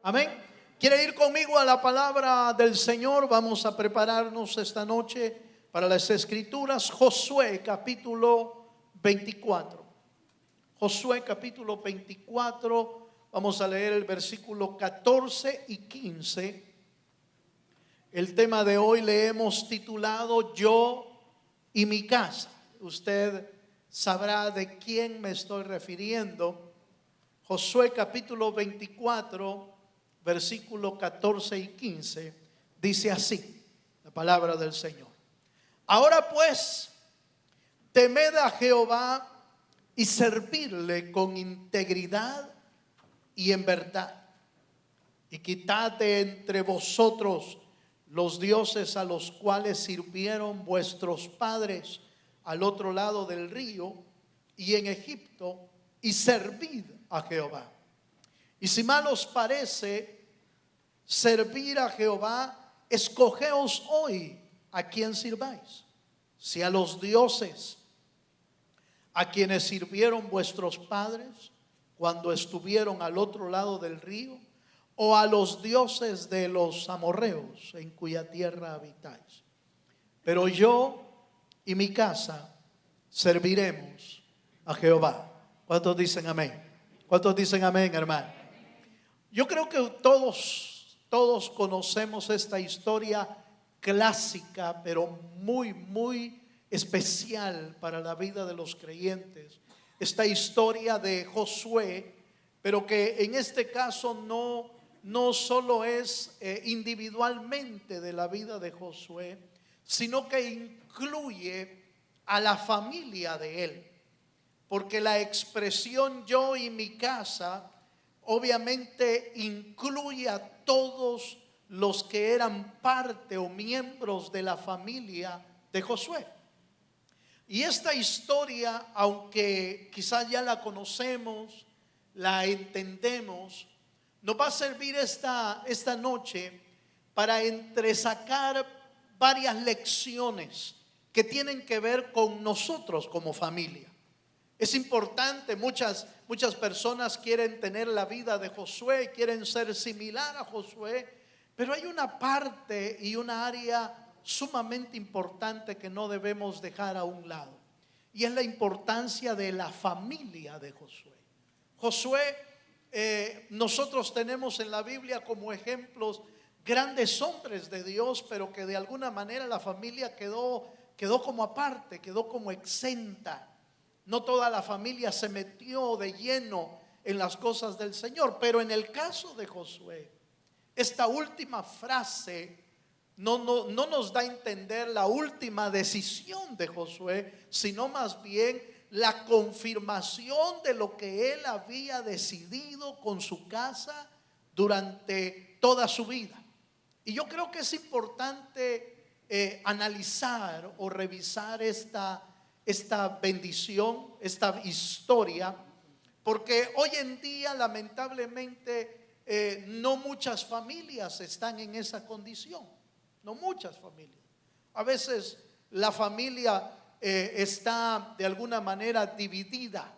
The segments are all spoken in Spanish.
Amén. ¿Quiere ir conmigo a la palabra del Señor? Vamos a prepararnos esta noche para las escrituras. Josué capítulo 24. Josué capítulo 24. Vamos a leer el versículo 14 y 15. El tema de hoy le hemos titulado Yo y mi casa. Usted sabrá de quién me estoy refiriendo. Josué capítulo 24, versículo 14 y 15, dice así la palabra del Señor. Ahora pues, temed a Jehová y servirle con integridad y en verdad, y quitad de entre vosotros los dioses a los cuales sirvieron vuestros padres al otro lado del río y en Egipto, y servid a Jehová. Y si mal os parece servir a Jehová, escogeos hoy a quién sirváis, si a los dioses a quienes sirvieron vuestros padres cuando estuvieron al otro lado del río, o a los dioses de los amorreos en cuya tierra habitáis. Pero yo y mi casa serviremos a Jehová. ¿Cuántos dicen amén? ¿Cuántos dicen amén, hermano? Yo creo que todos conocemos esta historia clásica, pero muy especial para la vida de los creyentes. Esta historia de Josué, pero que en este caso no solo es individualmente de la vida de Josué, sino que incluye a la familia de él. Porque la expresión yo y mi casa obviamente incluye a todos los que eran parte o miembros de la familia de Josué. Y esta historia, aunque quizás ya la conocemos, la entendemos, nos va a servir esta noche para entresacar varias lecciones que tienen que ver con nosotros como familia. Es importante, muchas personas quieren tener la vida de Josué, quieren ser similar a Josué, pero hay una parte y una área sumamente importante que no debemos dejar a un lado, y es la importancia de la familia de Josué. Josué, nosotros tenemos en la Biblia como ejemplos grandes hombres de Dios, pero que de alguna manera la familia quedó como aparte, quedó como exenta. No toda la familia se metió de lleno en las cosas del Señor. Pero en el caso de Josué, esta última frase no nos da a entender la última decisión de Josué, sino más bien la confirmación de lo que él había decidido con su casa durante toda su vida. Y yo creo que es importante analizar o revisar esta bendición, esta historia, porque hoy en día lamentablemente no muchas familias están en esa condición. No muchas familias. A veces la familia está de alguna manera dividida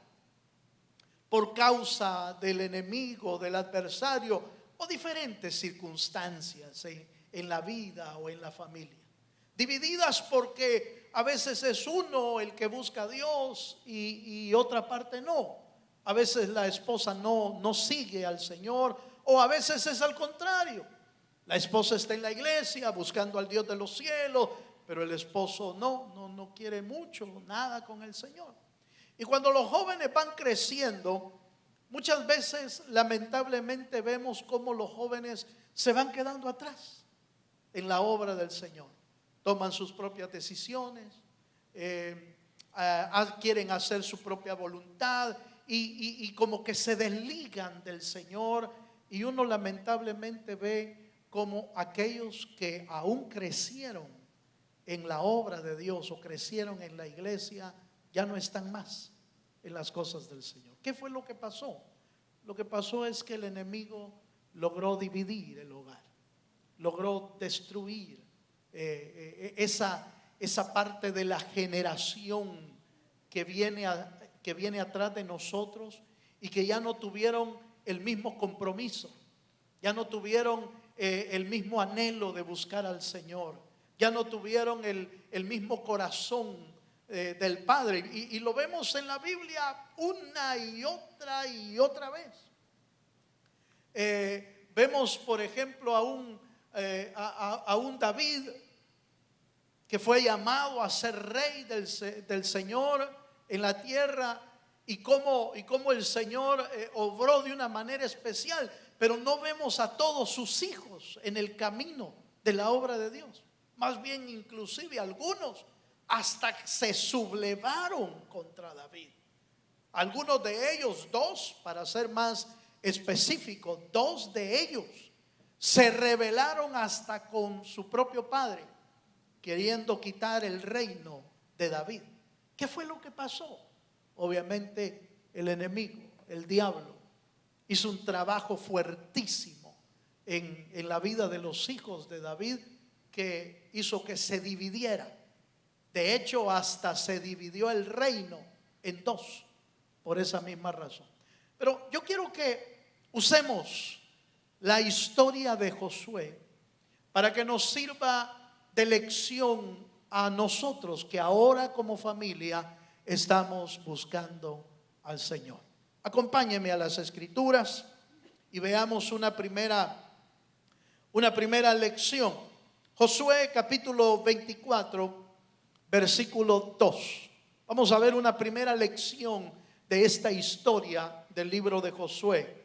por causa del enemigo, del adversario o diferentes circunstancias en la vida o en la familia. Divididas porque a veces es uno el que busca a Dios y otra parte no. A veces la esposa no sigue al Señor, o a veces es al contrario. La esposa está en la iglesia buscando al Dios de los cielos, pero el esposo no quiere mucho, nada con el Señor. Y cuando los jóvenes van creciendo, muchas veces lamentablemente vemos cómo los jóvenes se van quedando atrás en la obra del Señor. Toman sus propias decisiones, quieren hacer su propia voluntad y como que se desligan del Señor. Y uno lamentablemente ve como aquellos que aún crecieron en la obra de Dios o crecieron en la iglesia, ya no están más en las cosas del Señor. ¿Qué fue lo que pasó? Lo que pasó es que el enemigo logró dividir el hogar, logró destruir esa parte de la generación que viene atrás de nosotros, y que ya no tuvieron el mismo compromiso, ya no tuvieron el mismo anhelo de buscar al Señor, ya no tuvieron el mismo corazón del Padre. Y lo vemos en la Biblia una y otra vez. Vemos, por ejemplo, a un David que fue llamado a ser rey del Señor en la tierra, y cómo el Señor obró de una manera especial. Pero no vemos a todos sus hijos en el camino de la obra de Dios. Más bien, inclusive algunos hasta se sublevaron contra David. Algunos de ellos, dos, para ser más específico, dos de ellos se rebelaron hasta con su propio padre, queriendo quitar el reino de David. ¿Qué fue lo que pasó? Obviamente el enemigo, el diablo, hizo un trabajo fuertísimo en la vida de los hijos de David, que hizo que se dividiera. De hecho, hasta se dividió el reino en dos por esa misma razón. Pero yo quiero que usemos la historia de Josué para que nos sirva de lección a nosotros que ahora como familia estamos buscando al Señor. Acompáñenme a las Escrituras y veamos una primera lección. Josué capítulo 24, versículo 2. Vamos a ver una primera lección de esta historia del libro de Josué.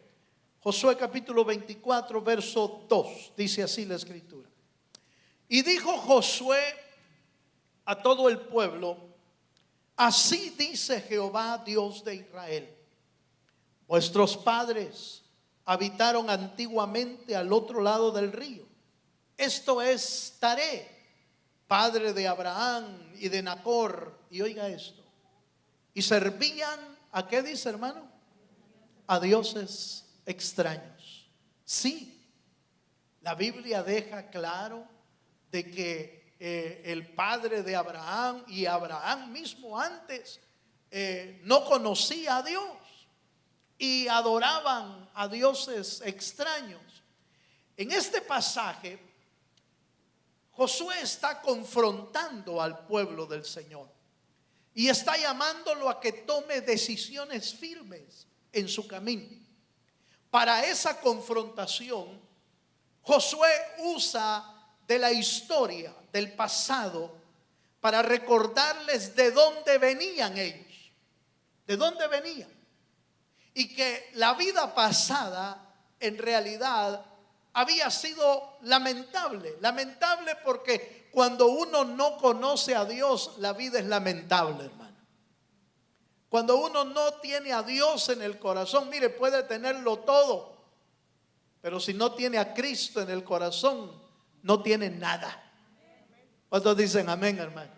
Josué capítulo 24, verso 2. Dice así la Escritura: y dijo Josué a todo el pueblo: así dice Jehová, Dios de Israel: vuestros padres habitaron antiguamente al otro lado del río, esto es Taré, padre de Abraham y de Nacor. Y oiga esto: y servían, ¿a qué dice, hermano? A dioses extraños. Sí, la Biblia deja claro de que el padre de Abraham y Abraham mismo antes no conocía a Dios y adoraban a dioses extraños. En este pasaje Josué está confrontando al pueblo del Señor y está llamándolo a que tome decisiones firmes en su camino. Para esa confrontación, Josué usa de la historia del pasado para recordarles de dónde venían ellos, de dónde venían, y que la vida pasada en realidad había sido lamentable porque cuando uno no conoce a Dios, la vida es lamentable, hermano. Cuando uno no tiene a Dios en el corazón, mire, puede tenerlo todo, pero si no tiene a Cristo en el corazón, no tiene nada. ¿Cuántos dicen amén, hermano?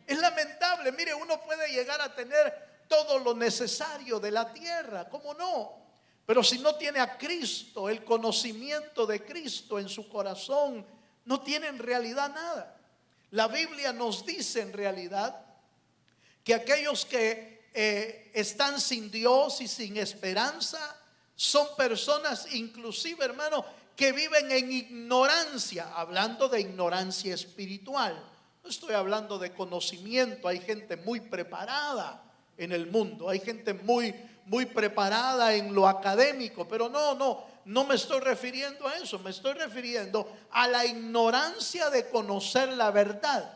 Es lamentable. Mire, uno puede llegar a tener todo lo necesario de la tierra, ¿cómo no? Pero si no tiene a Cristo, el conocimiento de Cristo en su corazón, no tiene en realidad nada. La Biblia nos dice en realidad que aquellos que están sin Dios y sin esperanza son personas, inclusive, hermano, que viven en ignorancia, hablando de ignorancia espiritual. No estoy hablando de conocimiento. Hay gente muy preparada en el mundo, hay gente muy preparada en lo académico, pero no me estoy refiriendo a eso. Me estoy refiriendo a la ignorancia de conocer la verdad.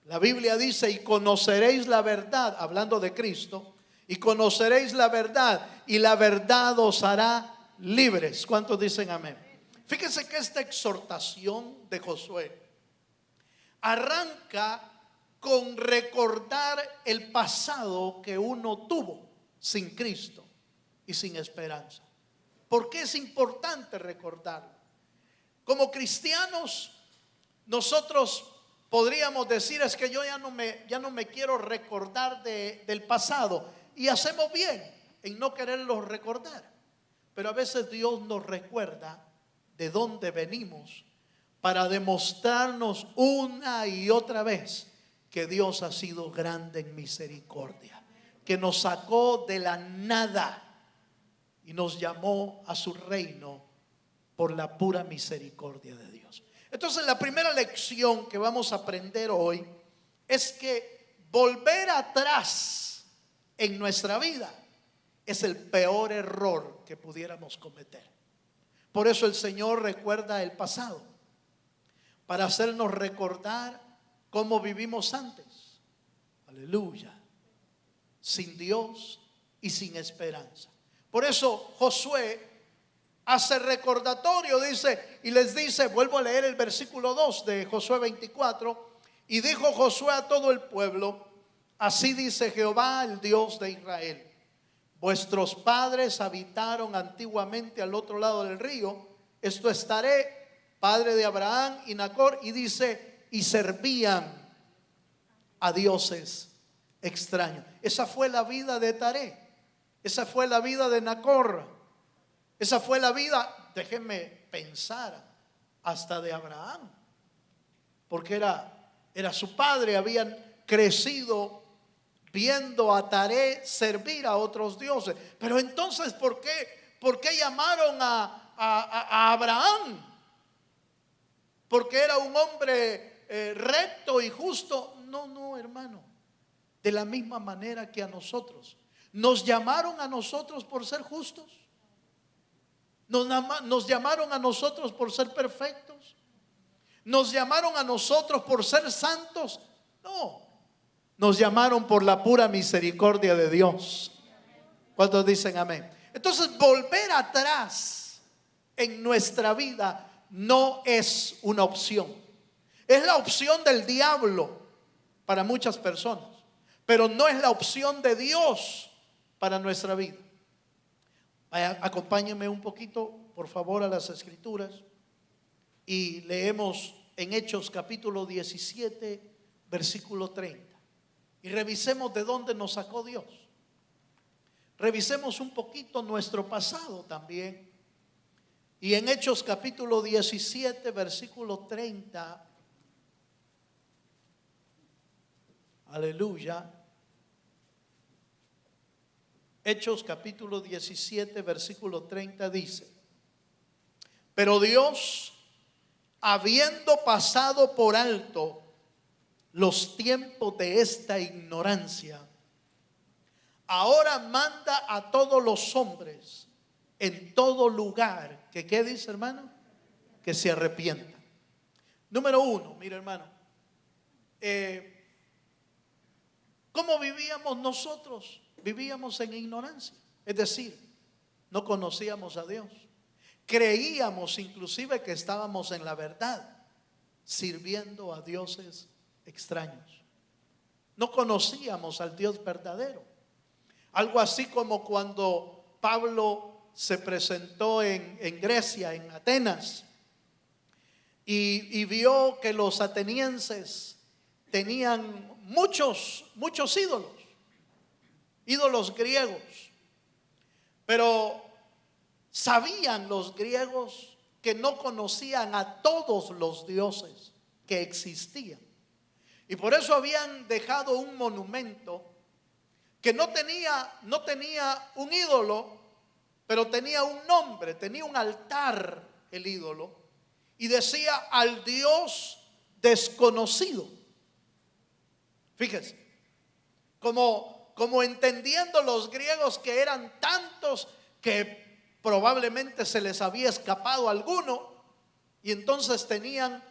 La Biblia dice: y conoceréis la verdad, hablando de Cristo, y conoceréis la verdad, y la verdad os hará libres. ¿Cuántos dicen amén? Fíjense que esta exhortación de Josué arranca con recordar el pasado que uno tuvo sin Cristo y sin esperanza. ¿Por qué es importante recordarlo? Como cristianos, nosotros podríamos decir: es que yo ya no me quiero recordar del pasado, y hacemos bien en no quererlo recordar. Pero a veces Dios nos recuerda de dónde venimos para demostrarnos una y otra vez que Dios ha sido grande en misericordia, que nos sacó de la nada y nos llamó a su reino por la pura misericordia de Dios. Entonces, la primera lección que vamos a aprender hoy es que volver atrás en nuestra vida es el peor error que pudiéramos cometer. Por eso el Señor recuerda el pasado, para hacernos recordar cómo vivimos antes. Aleluya. Sin Dios y sin esperanza. Por eso Josué hace recordatorio, dice, y les dice, vuelvo a leer el versículo 2 de Josué 24, y dijo Josué a todo el pueblo: así dice Jehová, el Dios de Israel: vuestros padres habitaron antiguamente al otro lado del río, esto es Taré, padre de Abraham y Nacor, y dice, y servían a dioses extraños. Esa fue la vida de Taré, esa fue la vida de Nacor, esa fue la vida, déjenme pensar, hasta de Abraham, porque era su padre. Habían crecido viendo a Taré servir a otros dioses. Pero entonces, ¿por qué llamaron a Abraham? Porque era un hombre recto y justo. No, hermano. De la misma manera que a nosotros. Nos llamaron a nosotros por ser justos. Nos llamaron a nosotros por ser perfectos. Nos llamaron a nosotros por ser santos. No. Nos llamaron por la pura misericordia de Dios. ¿Cuántos dicen amén? Entonces, volver atrás en nuestra vida no es una opción. Es la opción del diablo para muchas personas, pero no es la opción de Dios para nuestra vida. Acompáñenme un poquito, por favor, a las Escrituras y leemos en Hechos capítulo 17, versículo 30. Y revisemos de dónde nos sacó Dios. Revisemos un poquito nuestro pasado también. Y en Hechos capítulo 17, versículo 30. Aleluya. Hechos capítulo 17, versículo 30 dice: pero Dios, habiendo pasado por alto los tiempos de esta ignorancia, ahora manda a todos los hombres en todo lugar que, ¿qué dice, hermano? Que se arrepientan. Número uno, mira, hermano, ¿cómo vivíamos nosotros? Vivíamos en ignorancia, es decir, no conocíamos a Dios. Creíamos inclusive que estábamos en la verdad, sirviendo a dioses extraños. No conocíamos al Dios verdadero. Algo así como cuando Pablo se presentó en Grecia, en Atenas, y vio que los atenienses tenían muchos ídolos griegos, pero sabían los griegos que no conocían a todos los dioses que existían. Y por eso habían dejado un monumento que no tenía un ídolo, pero tenía un nombre, tenía un altar el ídolo, y decía: al Dios desconocido. Fíjense, como entendiendo los griegos que eran tantos que probablemente se les había escapado alguno, y entonces tenían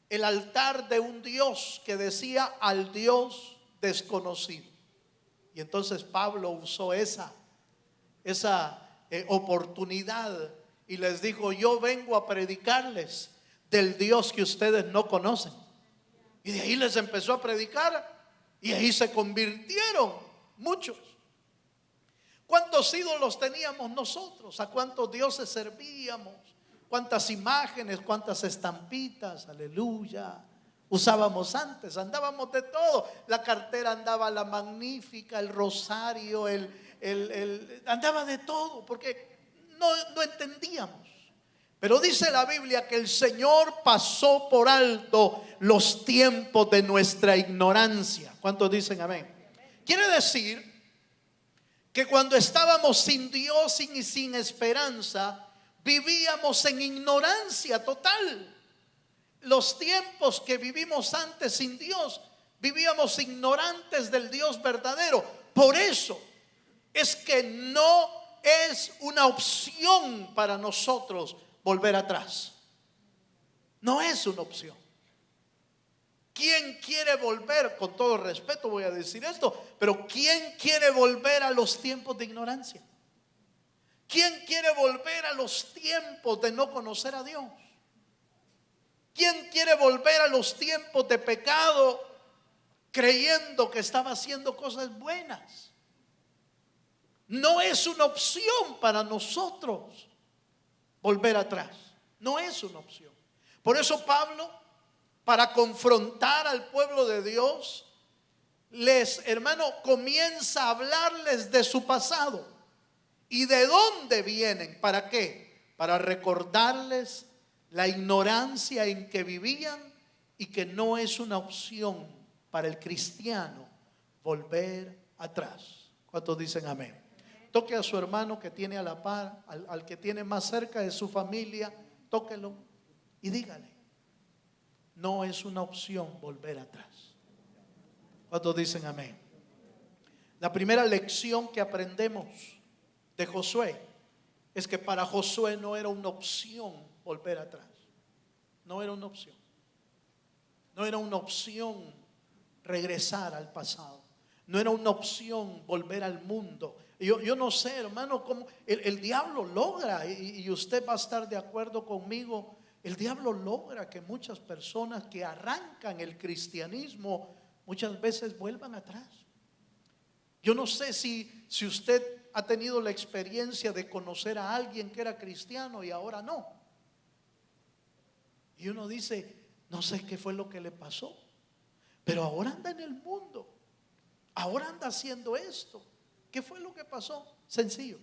el altar de un Dios que decía: al Dios desconocido. Y entonces Pablo usó esa oportunidad y les dijo: yo vengo a predicarles del Dios que ustedes no conocen. Y de ahí les empezó a predicar, y ahí se convirtieron muchos. ¿Cuántos ídolos teníamos nosotros? ¿A cuántos dioses servíamos? ¿Cuántas imágenes, cuántas estampitas, aleluya, usábamos antes? Andábamos de todo. La cartera andaba la magnífica, el rosario, andaba de todo, porque no entendíamos. Pero dice la Biblia que el Señor pasó por alto los tiempos de nuestra ignorancia. ¿Cuántos dicen amén? Quiere decir que cuando estábamos sin Dios y sin esperanza, Vivíamos en ignorancia total. Los tiempos que vivimos antes sin Dios, vivíamos ignorantes del Dios verdadero. Por eso es que no es una opción para nosotros volver atrás. No es una opción. ¿Quién quiere volver? Con todo respeto voy a decir esto, pero ¿quién quiere volver a los tiempos de ignorancia? ¿Quién quiere volver a los tiempos de no conocer a Dios? ¿Quién quiere volver a los tiempos de pecado creyendo que estaba haciendo cosas buenas? No es una opción para nosotros volver atrás. No es una opción. Por eso Pablo, para confrontar al pueblo de Dios, hermano, comienza a hablarles de su pasado y de dónde vienen. ¿Para qué? Para recordarles la ignorancia en que vivían y que no es una opción para el cristiano volver atrás. ¿Cuántos dicen amén? Toque a su hermano que tiene a la par, al que tiene más cerca de su familia, tóquelo y dígale: no es una opción volver atrás. ¿Cuántos dicen amén? La primera lección que aprendemos de Josué es que para Josué no era una opción volver atrás. No era una opción. No era una opción regresar al pasado. No era una opción volver al mundo. Yo no sé, hermano, cómo el diablo logra, y usted va a estar de acuerdo conmigo, el diablo logra que muchas personas que arrancan el cristianismo muchas veces vuelvan atrás. Yo no sé si usted ha tenido la experiencia de conocer a alguien que era cristiano y ahora no. Y uno dice: no sé qué fue lo que le pasó, pero ahora anda en el mundo, ahora anda haciendo esto. ¿Qué fue lo que pasó? Sencillo,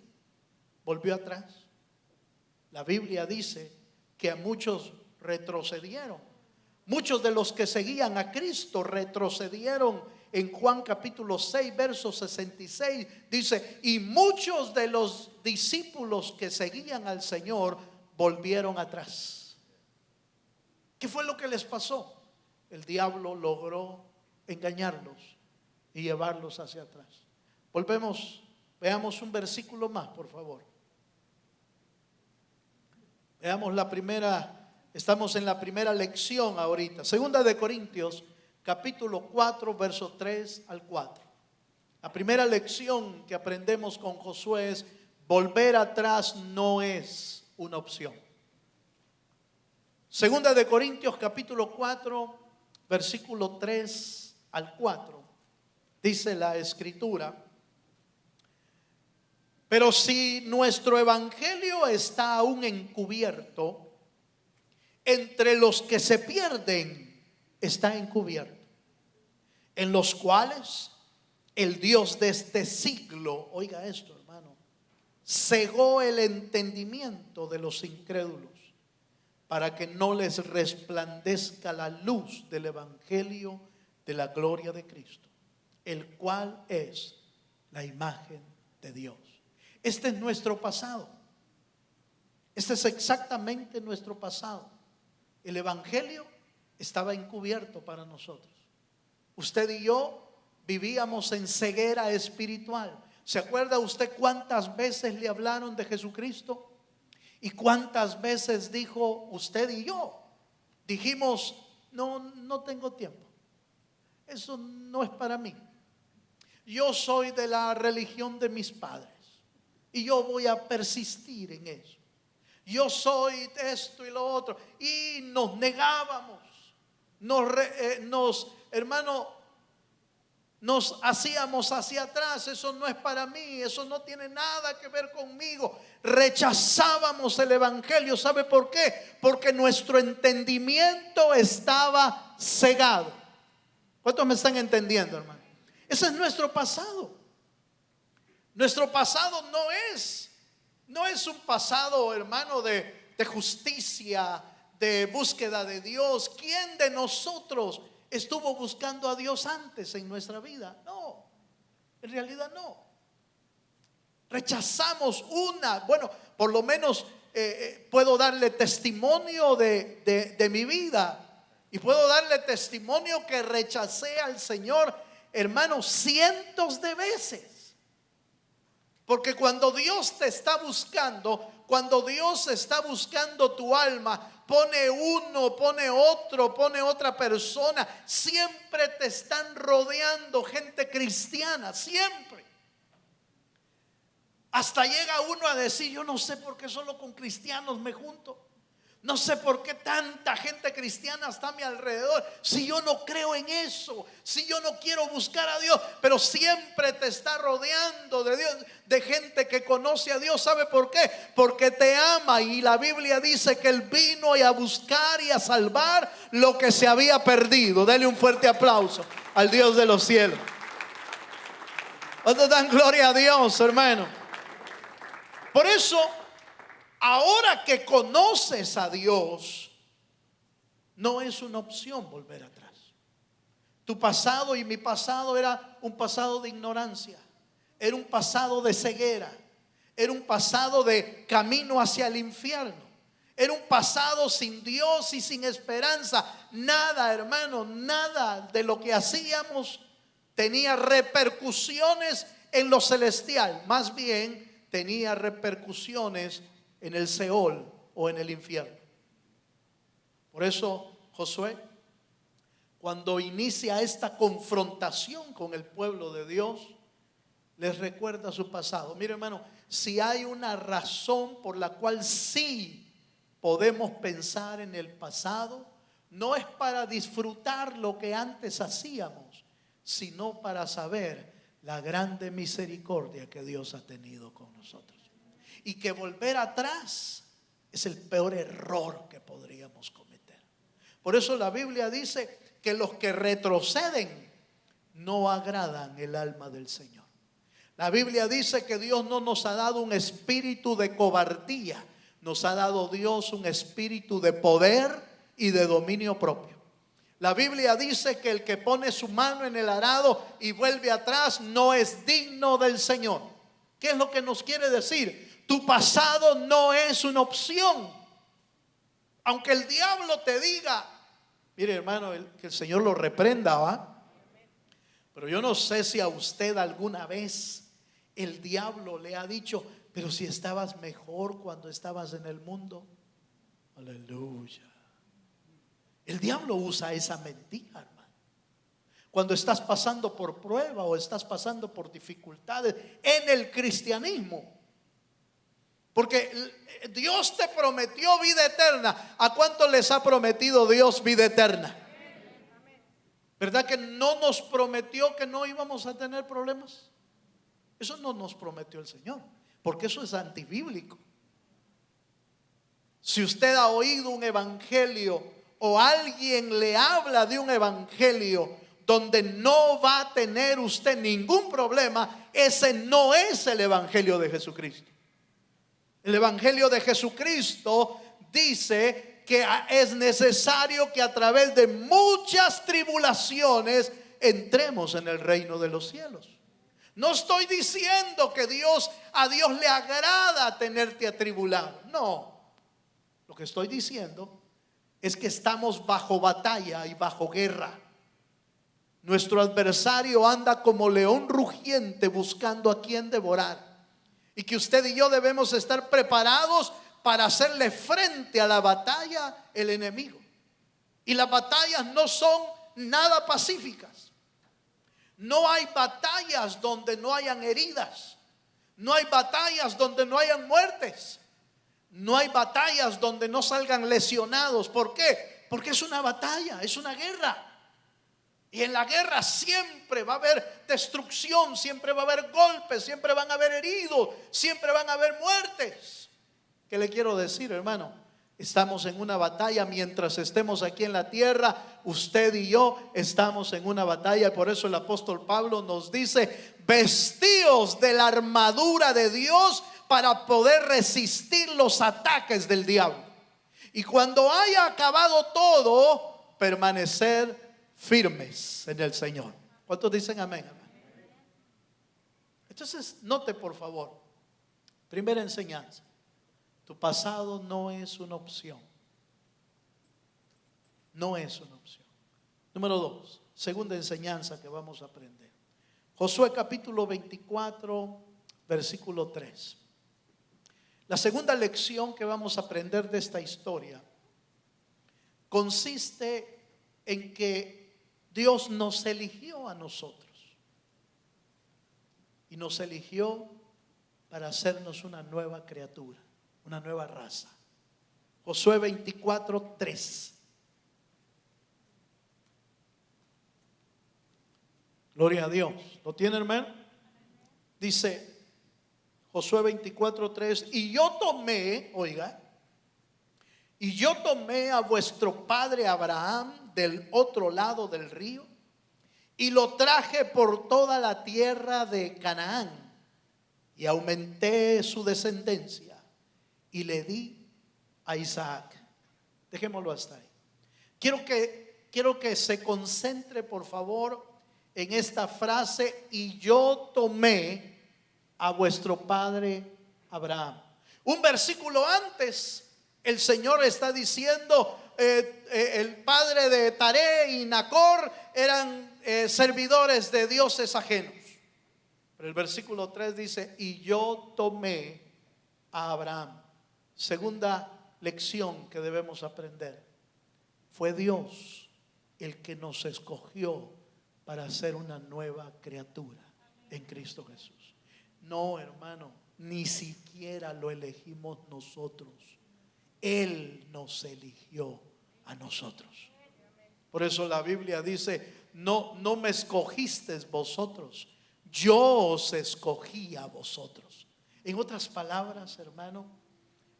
volvió atrás. La Biblia dice que a muchos retrocedieron. Muchos de los que seguían a Cristo retrocedieron. En Juan capítulo 6 verso 66 dice: y muchos de los discípulos que seguían al Señor volvieron atrás. ¿Qué fue lo que les pasó? El diablo logró engañarlos y llevarlos hacia atrás. Volvemos, veamos un versículo más, por favor. Veamos la primera, estamos en la primera lección ahorita. Segunda de Corintios, capítulo 4, verso 3 al 4. La primera lección que aprendemos con Josué es: volver atrás no es una opción. Segunda de Corintios, capítulo 4, versículo 3 al 4. Dice la Escritura: pero si nuestro evangelio está aún encubierto, entre los que se pierden está encubierto, en los cuales el Dios de este siglo, oiga esto, hermano, cegó el entendimiento de los incrédulos, para que no les resplandezca la luz del evangelio de la gloria de Cristo, el cual es la imagen de Dios. Este es nuestro pasado. Este es exactamente nuestro pasado. El evangelio estaba encubierto para nosotros. Usted y yo vivíamos en ceguera espiritual. ¿Se acuerda usted cuántas veces le hablaron de Jesucristo? ¿Y cuántas veces dijo usted y yo? Dijimos: no tengo tiempo. Eso no es para mí. Yo soy de la religión de mis padres y yo voy a persistir en eso. Yo soy esto y lo otro. Y nos negábamos. Nos hacíamos hacia atrás. Eso no es para mí. Eso no tiene nada que ver conmigo. Rechazábamos el evangelio. ¿Sabe por qué? Porque nuestro entendimiento estaba cegado. ¿Cuántos me están entendiendo, hermano? Ese es nuestro pasado. Nuestro pasado no es un pasado, hermano, de justicia, de búsqueda de Dios. ¿Quién de nosotros estuvo buscando a Dios antes en nuestra vida? No, en realidad no. Rechazamos por lo menos puedo darle testimonio de mi vida. Y puedo darle testimonio que rechacé al Señor, hermanos, cientos de veces. Porque cuando Dios te está buscando, cuando Dios está buscando tu alma, pone uno, pone otro, pone otra persona. Siempre te están rodeando gente cristiana, siempre. Hasta llega uno a decir: yo no sé por qué solo con cristianos me junto. No sé por qué tanta gente cristiana está a mi alrededor, si yo no creo en eso, si yo no quiero buscar a Dios. Pero siempre te está rodeando de Dios, de gente que conoce a Dios. ¿Sabe por qué? Porque te ama, y la Biblia dice que Él vino a buscar y a salvar lo que se había perdido. Dele un fuerte aplauso al Dios de los cielos. ¿Cuántos dan gloria a Dios, hermano? Por eso, ahora que conoces a Dios, no es una opción volver atrás. Tu pasado y mi pasado era un pasado de ignorancia, era un pasado de ceguera, era un pasado de camino hacia el infierno, era un pasado sin Dios y sin esperanza. Nada, hermano, nada de lo que hacíamos tenía repercusiones en lo celestial. Más bien tenía repercusiones en el Seol o en el infierno. Por eso Josué, cuando inicia esta confrontación con el pueblo de Dios, les recuerda su pasado. Mire, hermano, si hay una razón por la cual sí podemos pensar en el pasado, no es para disfrutar lo que antes hacíamos, sino para saber la grande misericordia que Dios ha tenido con nosotros. Y que volver atrás es el peor error que podríamos cometer. Por eso la Biblia dice que los que retroceden no agradan el alma del Señor. La Biblia dice que Dios no nos ha dado un espíritu de cobardía, nos ha dado Dios un espíritu de poder y de dominio propio. La Biblia dice que el que pone su mano en el arado y vuelve atrás no es digno del Señor. ¿Qué es lo que nos quiere decir? Tu pasado no es una opción. Aunque el diablo te diga, mire, hermano, que el Señor lo reprenda, ¿va? Pero yo no sé si a usted alguna vez el diablo le ha dicho: pero si estabas mejor cuando estabas en el mundo. Aleluya. El diablo usa esa mentira, hermano. Cuando estás pasando por prueba o estás pasando por dificultades en el cristianismo. Porque Dios te prometió vida eterna. ¿A cuántos les ha prometido Dios vida eterna? ¿Verdad que no nos prometió que no íbamos a tener problemas? Eso no nos prometió el Señor, porque eso es antibíblico. Si usted ha oído un evangelio o alguien le habla de un evangelio donde no va a tener usted ningún problema, ese no es el evangelio de Jesucristo. El evangelio de Jesucristo dice que es necesario que a través de muchas tribulaciones entremos en el reino de los cielos. No estoy diciendo que a Dios le agrada tenerte atribulado. No. Lo que estoy diciendo es que estamos bajo batalla y bajo guerra. Nuestro adversario anda como león rugiente buscando a quien devorar. Y que usted y yo debemos estar preparados para hacerle frente a la batalla el enemigo. Y las batallas no son nada pacíficas. No hay batallas donde no hayan heridas. No hay batallas donde no hayan muertes. No hay batallas donde no salgan lesionados. ¿Por qué? Porque es una batalla, es una guerra. Y en la guerra siempre va a haber destrucción, siempre va a haber golpes, siempre van a haber heridos, siempre van a haber muertes. ¿Qué le quiero decir, hermano? Estamos en una batalla. Mientras estemos aquí en la tierra, usted y yo estamos en una batalla. Y por eso el apóstol Pablo nos dice: vestíos de la armadura de Dios para poder resistir los ataques del diablo. Y cuando haya acabado todo, permanecer firmes en el Señor. ¿Cuántos dicen amén? Entonces, note por favor, primera enseñanza: Tu pasado no es una opción. No es una opción. Número 2, segunda enseñanza que vamos a aprender. Josué capítulo 24, versículo 3. La segunda lección que vamos a aprender de esta historia consiste en que Dios nos eligió a nosotros y nos eligió para hacernos una nueva criatura, una nueva raza. Josué 24, 3. Gloria a Dios. ¿Lo tiene, hermano? Dice Josué 24, 3. Y yo tomé, oiga, y yo tomé a vuestro padre Abraham del otro lado del río y lo traje por toda la tierra de Canaán y aumenté su descendencia y le di a Isaac. Dejémoslo hasta ahí. Quiero que se concentre, por favor, en esta frase: y yo tomé a vuestro padre Abraham. Un versículo antes, el Señor está diciendo, el padre de Taré y Nacor eran servidores de dioses ajenos. Pero el versículo 3 dice: y yo tomé a Abraham. Segunda lección que debemos aprender: fue Dios el que nos escogió para ser una nueva criatura en Cristo Jesús. No, hermano, ni siquiera lo elegimos nosotros. Él nos eligió a nosotros. Por eso la Biblia dice: no me escogisteis vosotros, yo os escogí a vosotros. En otras palabras, hermano,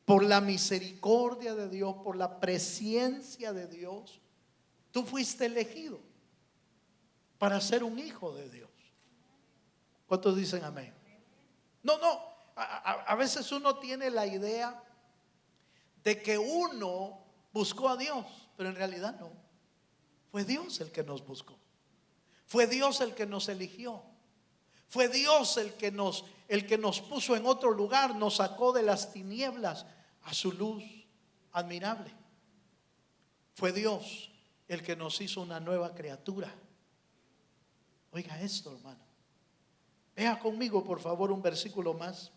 por la misericordia de Dios, por la presencia de Dios, tú fuiste elegido para ser un hijo de Dios. ¿Cuántos dicen amén? No, a veces uno tiene la idea de que uno buscó a Dios, pero en realidad no. Fue Dios el que nos buscó. Fue Dios el que nos eligió. Fue Dios el que nos puso en otro lugar, nos sacó de las tinieblas a su luz admirable. Fue Dios el que nos hizo una nueva criatura. Oiga esto, hermano. Vea conmigo, por favor, un versículo más.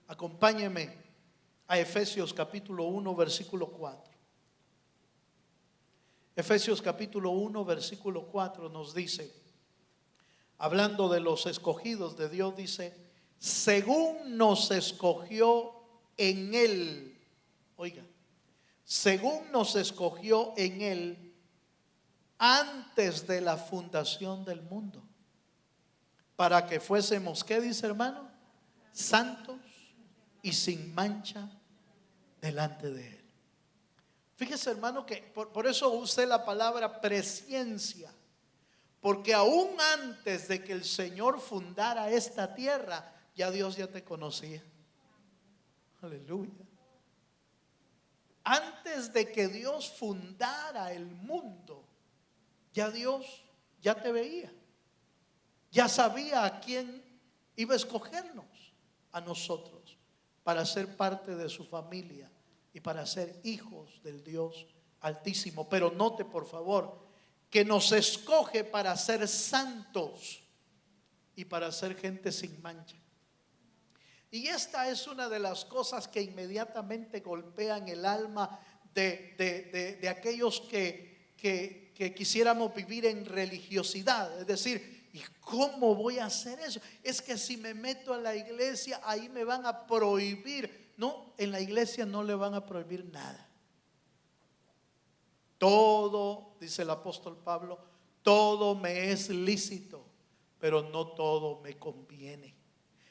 Acompáñeme a Efesios capítulo 1, versículo 4. Efesios capítulo 1, versículo 4 nos dice, hablando de los escogidos de Dios, dice: según nos escogió en Él. Oiga, según nos escogió en Él antes de la fundación del mundo, para que fuésemos, ¿qué dice, hermano? Santos y sin mancha delante de Él. Fíjese, hermano, que por eso usé la palabra presciencia, porque aún antes de que el Señor fundara esta tierra, ya Dios ya te conocía. Aleluya. Antes de que Dios fundara el mundo, ya Dios ya te veía. Ya sabía a quién iba a escogernos, a nosotros, para ser parte de su familia y para ser hijos del Dios Altísimo. Pero note, por favor, que nos escoge para ser santos y para ser gente sin mancha. Y esta es una de las cosas que inmediatamente golpean el alma de aquellos que quisiéramos vivir en religiosidad. Es decir, ¿y cómo voy a hacer eso? Es que si me meto a la iglesia, ahí me van a prohibir. No, en la iglesia no le van a prohibir nada. Todo, dice el apóstol Pablo, todo me es lícito, pero no todo me conviene.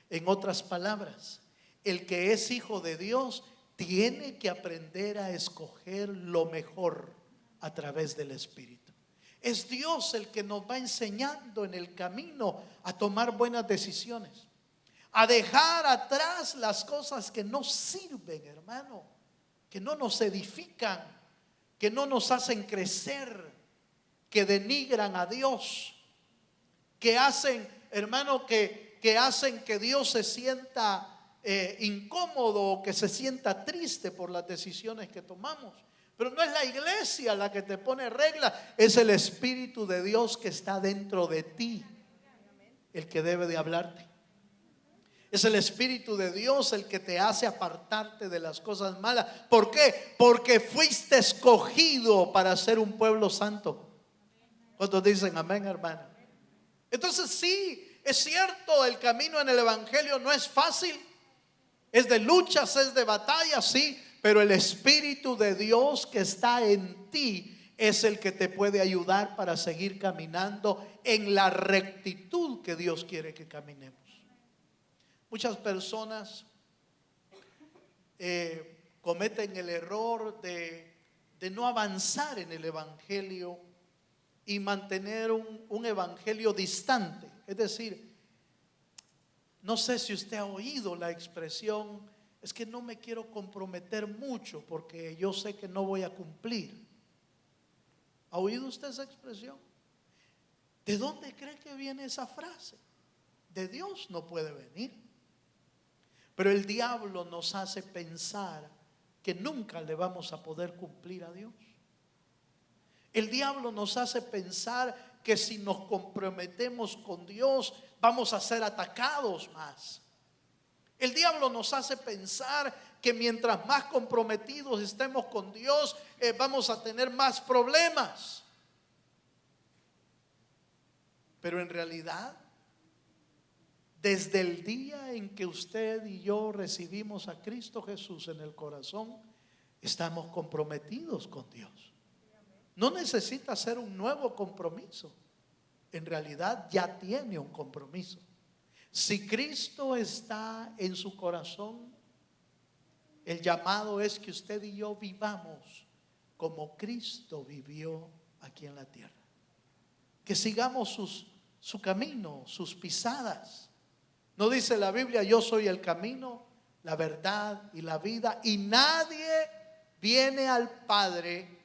En otras palabras, el que es hijo de Dios tiene que aprender a escoger lo mejor a través del Espíritu. Es Dios el que nos va enseñando en el camino a tomar buenas decisiones, a dejar atrás las cosas que no sirven, hermano, que no nos edifican, que no nos hacen crecer, que denigran a Dios, que hacen, hermano, que hacen que Dios se sienta incómodo, que se sienta triste por las decisiones que tomamos. Pero no es la iglesia la que te pone reglas, es el Espíritu de Dios que está dentro de ti el que debe de hablarte. Es el Espíritu de Dios el que te hace apartarte de las cosas malas. ¿Por qué? Porque fuiste escogido para ser un pueblo santo. ¿Cuántos dicen amén, hermano? Entonces sí, es cierto, el camino en el Evangelio no es fácil. Es de luchas, es de batallas, sí. Pero el Espíritu de Dios que está en ti es el que te puede ayudar para seguir caminando en la rectitud que Dios quiere que caminemos. Muchas personas cometen el error de no avanzar en el Evangelio y mantener un evangelio distante. Es decir, no sé si usted ha oído la expresión: es que no me quiero comprometer mucho porque yo sé que no voy a cumplir. ¿Ha oído usted esa expresión? ¿De dónde cree que viene esa frase? De Dios no puede venir. Pero el diablo nos hace pensar que nunca le vamos a poder cumplir a Dios. El diablo nos hace pensar que si nos comprometemos con Dios vamos a ser atacados más. El diablo nos hace pensar que mientras más comprometidos estemos con Dios, vamos a tener más problemas. Pero en realidad, desde el día en que usted y yo recibimos a Cristo Jesús en el corazón, estamos comprometidos con Dios. No necesita hacer un nuevo compromiso. En realidad ya tiene un compromiso. Si Cristo está en su corazón, el llamado es que usted y yo vivamos como Cristo vivió aquí en la tierra. Que sigamos su camino, sus pisadas. ¿No dice la Biblia: yo soy el camino, la verdad y la vida, y nadie viene al Padre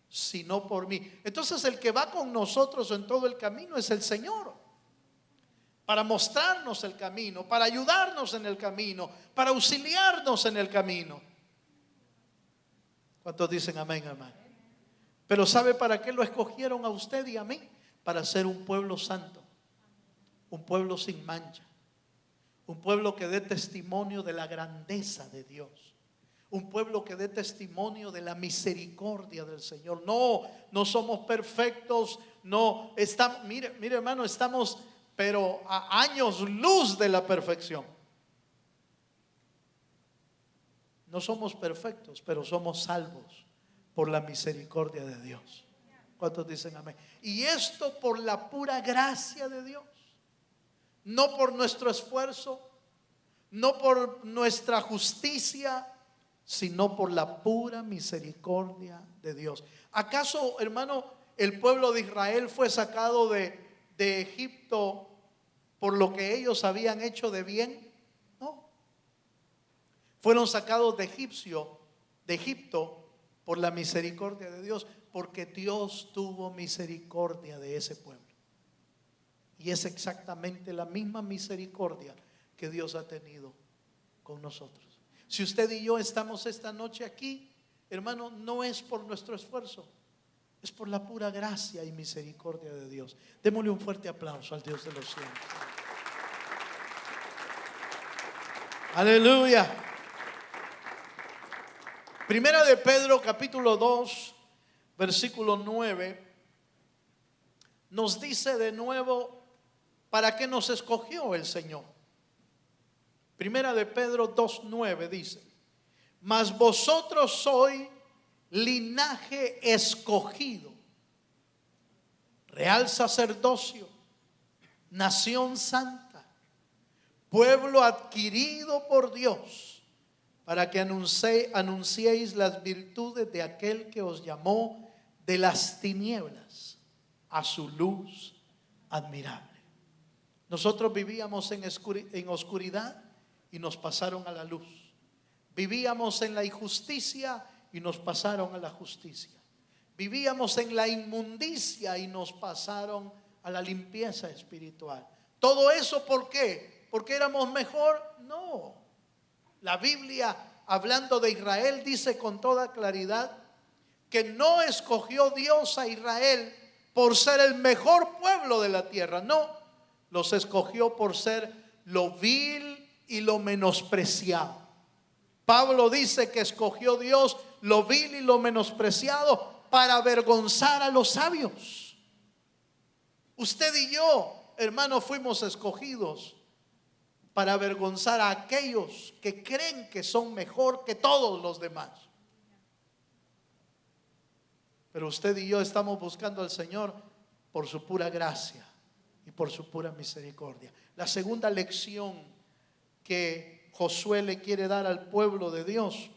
sino por mí? Entonces el que va con nosotros en todo el camino es el Señor, para mostrarnos el camino, para ayudarnos en el camino, para auxiliarnos en el camino. ¿Cuántos dicen amén, hermano? Pero ¿sabe para qué lo escogieron a usted y a mí? Para ser un pueblo santo, un pueblo sin mancha, un pueblo que dé testimonio de la grandeza de Dios, un pueblo que dé testimonio de la misericordia del Señor. No somos perfectos, no estamos, mire hermano, estamos pero a años luz de la perfección. No somos perfectos, pero somos salvos por la misericordia de Dios. ¿Cuántos dicen amén? Y esto por la pura gracia de Dios, no por nuestro esfuerzo, no por nuestra justicia, sino por la pura misericordia de Dios. ¿Acaso, hermano, el pueblo de Israel fue sacado de Egipto por lo que ellos habían hecho de bien? No. Fueron sacados de Egipto por la misericordia de Dios, porque Dios tuvo misericordia de ese pueblo. Y es exactamente la misma misericordia que Dios ha tenido con nosotros. Si usted y yo estamos esta noche aquí, hermano, no es por nuestro esfuerzo, es por la pura gracia y misericordia de Dios. Démosle un fuerte aplauso al Dios de los cielos. Aleluya. Primera de Pedro, capítulo 2, versículo 9, nos dice de nuevo para qué nos escogió el Señor. Primera de Pedro 2:9 dice: mas vosotros sois linaje escogido, real sacerdocio, nación santa, pueblo adquirido por Dios, para que anunciéis las virtudes de aquel que os llamó de las tinieblas a su luz admirable. Nosotros vivíamos en oscuridad y nos pasaron a la luz. Vivíamos en la injusticia y nos pasaron a la justicia. Vivíamos en la inmundicia y nos pasaron a la limpieza espiritual. ¿Todo eso por qué? ¿Porque éramos mejor? No. La Biblia, hablando de Israel, dice con toda claridad que no escogió Dios a Israel por ser el mejor pueblo de la tierra. No, los escogió por ser lo vil y lo menospreciado. Pablo dice que escogió Dios lo vil y lo menospreciado para avergonzar a los sabios. Usted y yo, hermanos, fuimos escogidos para avergonzar a aquellos que creen que son mejor que todos los demás. Pero usted y yo estamos buscando al Señor por su pura gracia y por su pura misericordia. La segunda lección que Josué le quiere dar al pueblo de Dios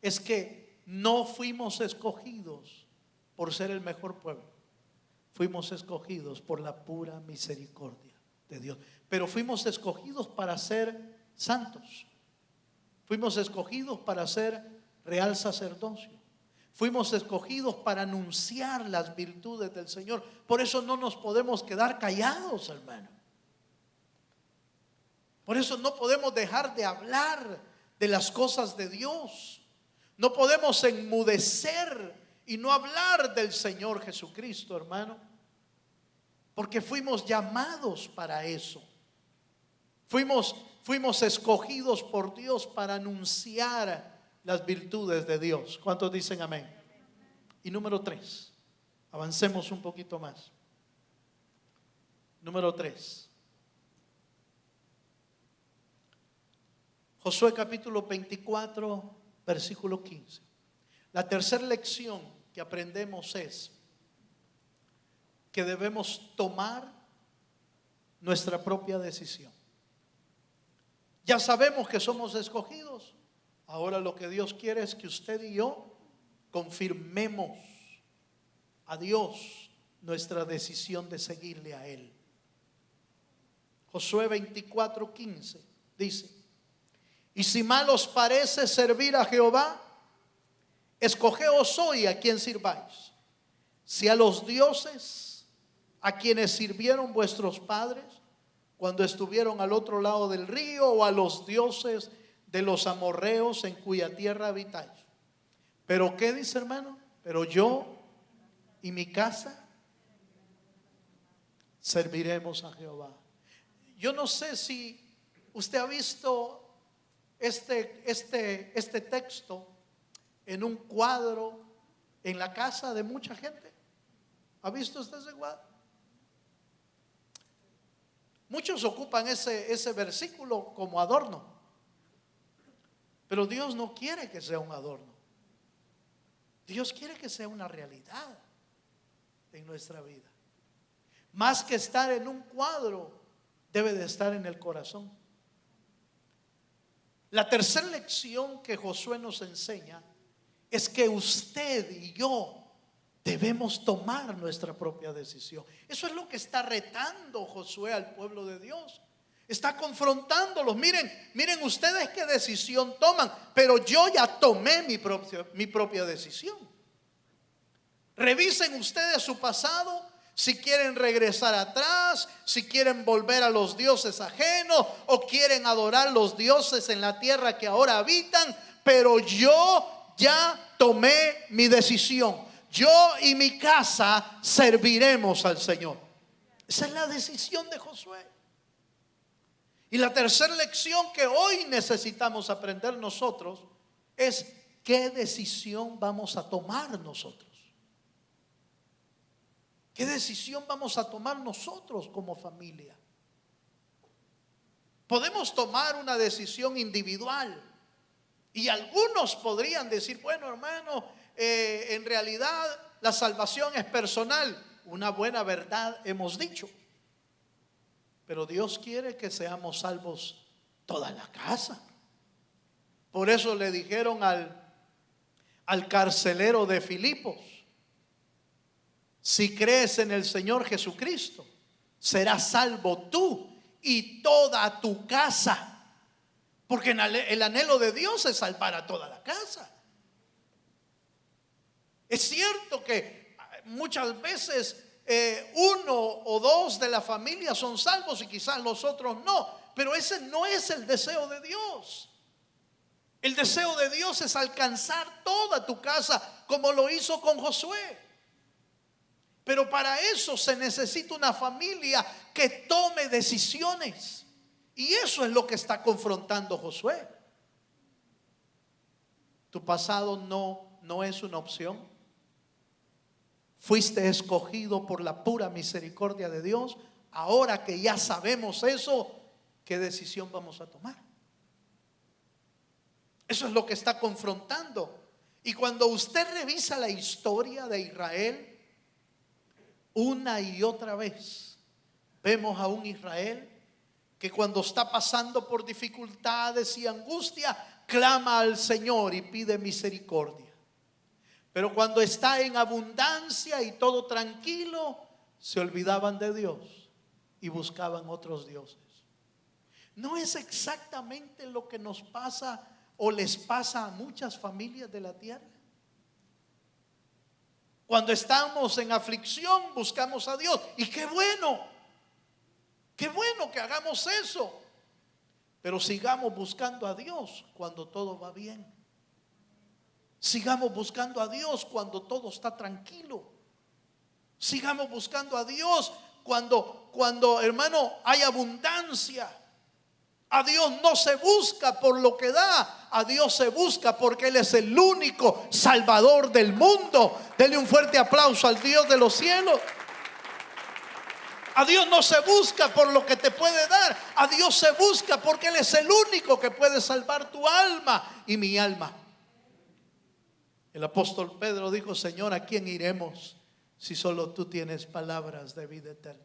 es que no fuimos escogidos por ser el mejor pueblo. Fuimos escogidos por la pura misericordia de Dios. Pero fuimos escogidos para ser santos. Fuimos escogidos para ser real sacerdocio. Fuimos escogidos para anunciar las virtudes del Señor. Por eso no nos podemos quedar callados, hermano. Por eso no podemos dejar de hablar de las cosas de Dios. No podemos enmudecer y no hablar del Señor Jesucristo, hermano. Porque fuimos llamados para eso. Fuimos escogidos por Dios para anunciar las virtudes de Dios. ¿Cuántos dicen amén? Y número 3, avancemos un poquito más. Número 3, Josué capítulo 24, versículo 15. La tercera lección que aprendemos es que debemos tomar nuestra propia decisión. Ya sabemos que somos escogidos. Ahora lo que Dios quiere es que usted y yo confirmemos a Dios nuestra decisión de seguirle a Él. Josué 24:15 dice: y si mal os parece servir a Jehová, escogeos hoy a quien sirváis, si a los dioses a quienes sirvieron vuestros padres cuando estuvieron al otro lado del río, o a los dioses de los amorreos en cuya tierra habitáis. Pero ¿qué dice, hermano? Pero yo y mi casa serviremos a Jehová. Yo no sé si usted ha visto este texto en un cuadro en la casa de mucha gente. ¿Ha visto usted ese cuadro? Muchos ocupan ese versículo como adorno, pero Dios no quiere que sea un adorno. Dios quiere que sea una realidad en nuestra vida. Más que estar en un cuadro, debe de estar en el corazón. La tercera lección que Josué nos enseña es que usted y yo debemos tomar nuestra propia decisión. Eso es lo que está retando Josué al pueblo de Dios. Está confrontándolos. Miren ustedes qué decisión toman, pero yo ya tomé mi propia decisión. Revisen ustedes su pasado, si quieren regresar atrás, si quieren volver a los dioses ajenos o quieren adorar los dioses en la tierra que ahora habitan, pero yo ya tomé mi decisión. Yo y mi casa serviremos al Señor. Esa es la decisión de Josué. Y la tercera lección que hoy necesitamos aprender nosotros es qué decisión vamos a tomar nosotros. ¿Qué decisión vamos a tomar nosotros como familia? Podemos tomar una decisión individual y algunos podrían decir, bueno, hermano, en realidad la salvación es personal. Una buena verdad hemos dicho, pero Dios quiere que seamos salvos toda la casa. Por eso le dijeron al carcelero de Filipos: si crees en el Señor Jesucristo, serás salvo tú y toda tu casa. Porque el anhelo de Dios es salvar a toda la casa. Es cierto que muchas veces uno o dos de la familia son salvos y quizás los otros no, pero ese no es el deseo de Dios. El deseo de Dios es alcanzar toda tu casa como lo hizo con Josué. Pero para eso se necesita una familia que tome decisiones. Y eso es lo que está confrontando Josué. Tu pasado no es una opción. Fuiste escogido por la pura misericordia de Dios. Ahora que ya sabemos eso, ¿qué decisión vamos a tomar? Eso es lo que está confrontando. Y cuando usted revisa la historia de Israel, una y otra vez vemos a un Israel que cuando está pasando por dificultades y angustia, clama al Señor y pide misericordia. Pero cuando está en abundancia y todo tranquilo, se olvidaban de Dios y buscaban otros dioses. No es exactamente lo que nos pasa o les pasa a muchas familias de la tierra. Cuando estamos en aflicción, buscamos a Dios. Y qué bueno que hagamos eso. Pero sigamos buscando a Dios cuando todo va bien. Sigamos buscando a Dios cuando todo está tranquilo. Sigamos buscando a Dios cuando hermano, hay abundancia. A Dios no se busca por lo que da, a Dios se busca porque Él es el único Salvador del mundo. Denle un fuerte aplauso al Dios de los cielos. A Dios no se busca por lo que te puede dar, a Dios se busca porque Él es el único que puede salvar tu alma y mi alma. El apóstol Pedro dijo: Señor, ¿a quién iremos si solo tú tienes palabras de vida eterna?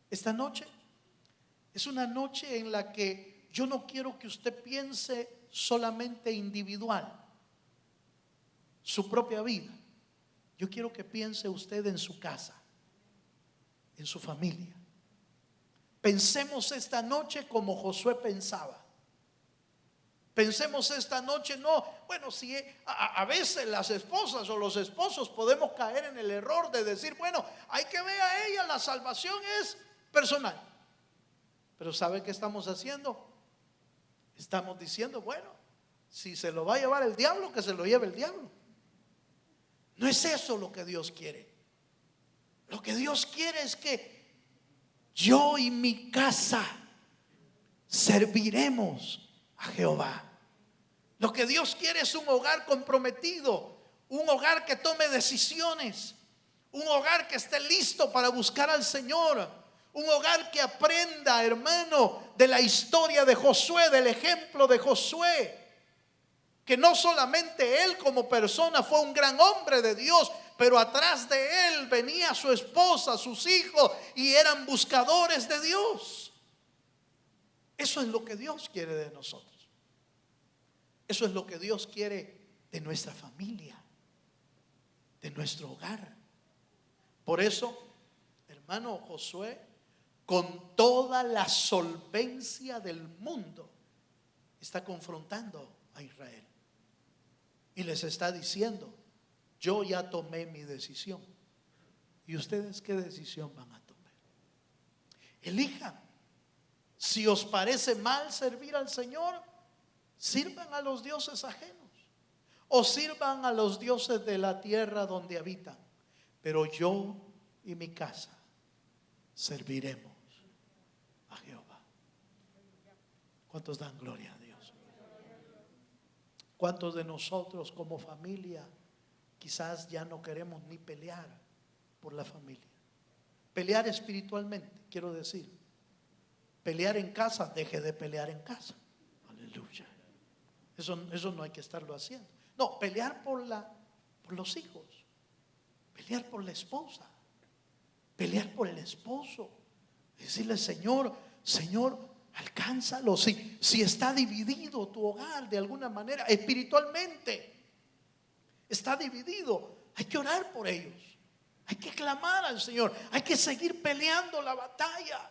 Esta noche es una noche en la que yo no quiero que usted piense solamente individual, su propia vida. Yo quiero que piense usted en su casa, en su familia. Pensemos esta noche como Josué pensaba. Pensemos esta noche, si a veces las esposas o los esposos podemos caer en el error de decir, hay que ver a ella, la salvación es personal. Pero ¿sabe qué estamos haciendo? Estamos diciendo, si se lo va a llevar el diablo, que se lo lleve el diablo. No es eso lo que Dios quiere. Lo que Dios quiere es que yo y mi casa serviremos a Jehová. Lo que Dios quiere es un hogar comprometido, un hogar que tome decisiones, un hogar que esté listo para buscar al Señor. Un hogar que aprenda, hermano, de la historia de Josué, del ejemplo de Josué. Que no solamente él como persona fue un gran hombre de Dios, pero atrás de él venía su esposa, sus hijos, y eran buscadores de Dios. Eso es lo que Dios quiere de nosotros. Eso es lo que Dios quiere de nuestra familia, de nuestro hogar. Por eso, hermano, Josué, con toda la solvencia del mundo, está confrontando a Israel y les está diciendo: yo ya tomé mi decisión. ¿Y ustedes qué decisión van a tomar? Elijan. Si os parece mal servir al Señor, sirvan a los dioses ajenos o sirvan a los dioses de la tierra donde habitan. Pero yo y mi casa serviremos a Jehová. ¿Cuántos dan gloria a Dios? ¿Cuántos de nosotros como familia quizás ya no queremos ni pelear por la familia? Pelear espiritualmente, quiero decir. Pelear en casa, deje de pelear en casa. Aleluya. Eso no hay que estarlo haciendo. No, pelear por los hijos, pelear por la esposa, pelear por el esposo. Decirle: Señor, alcánzalo. Si está dividido tu hogar de alguna manera, espiritualmente está dividido, hay que orar por ellos. Hay que clamar al Señor. Hay que seguir peleando la batalla.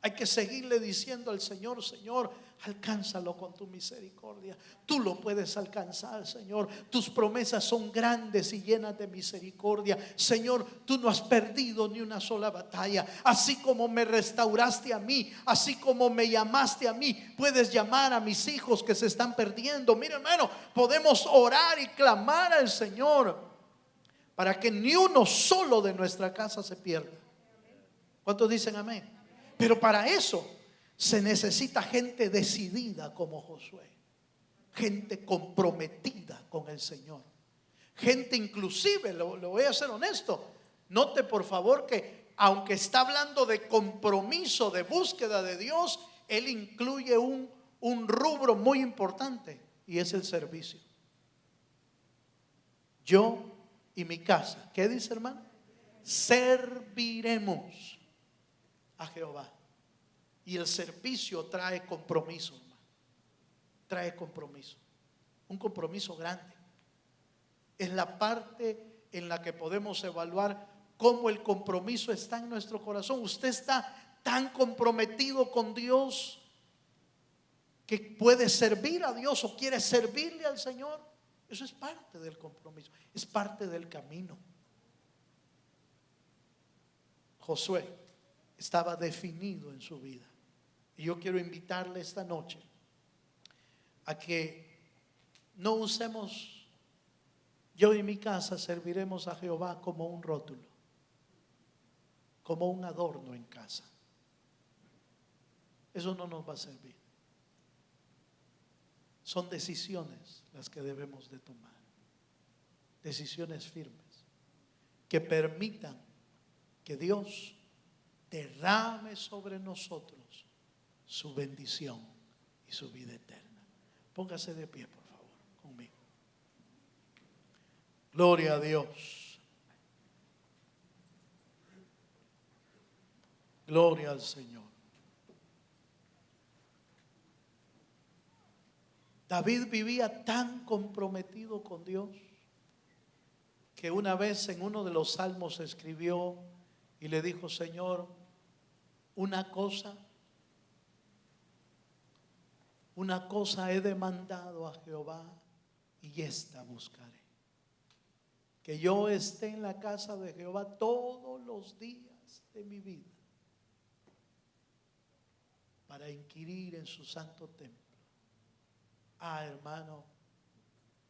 Hay que seguirle diciendo al Señor: Señor, alcánzalo con tu misericordia. Tú lo puedes alcanzar, Señor. Tus promesas son grandes y llenas de misericordia. Señor, tú no has perdido ni una sola batalla. Así como me restauraste a mí, así como me llamaste a mí, puedes llamar a mis hijos que se están perdiendo. Mira, hermano, podemos orar y clamar al Señor para que ni uno solo de nuestra casa se pierda. ¿Cuántos dicen amén? Pero para eso se necesita gente decidida como Josué, gente comprometida con el Señor, gente inclusive, lo voy a ser honesto, note por favor que aunque está hablando de compromiso, de búsqueda de Dios, él incluye un rubro muy importante, y es el servicio. Yo y mi casa, ¿qué dice, hermano? Serviremos a Jehová. Y el servicio trae compromiso, hermano. Trae compromiso. Un compromiso grande. Es la parte en la que podemos evaluar cómo el compromiso está en nuestro corazón. Usted está tan comprometido con Dios que puede servir a Dios o quiere servirle al Señor. Eso es parte del compromiso, es parte del camino. Josué estaba definido en su vida. Y yo quiero invitarle esta noche a que no usemos: yo y mi casa serviremos a Jehová, como un rótulo, como un adorno en casa. Eso no nos va a servir. Son decisiones las que debemos de tomar, decisiones firmes que permitan que Dios derrame sobre nosotros su bendición y su vida eterna. Póngase de pie, por favor, conmigo. Gloria a Dios. Gloria al Señor. David vivía tan comprometido con Dios que una vez en uno de los salmos escribió y le dijo: Señor, una cosa he demandado a Jehová, y esta buscaré: que yo esté en la casa de Jehová todos los días de mi vida, para inquirir en su santo templo. Hermano,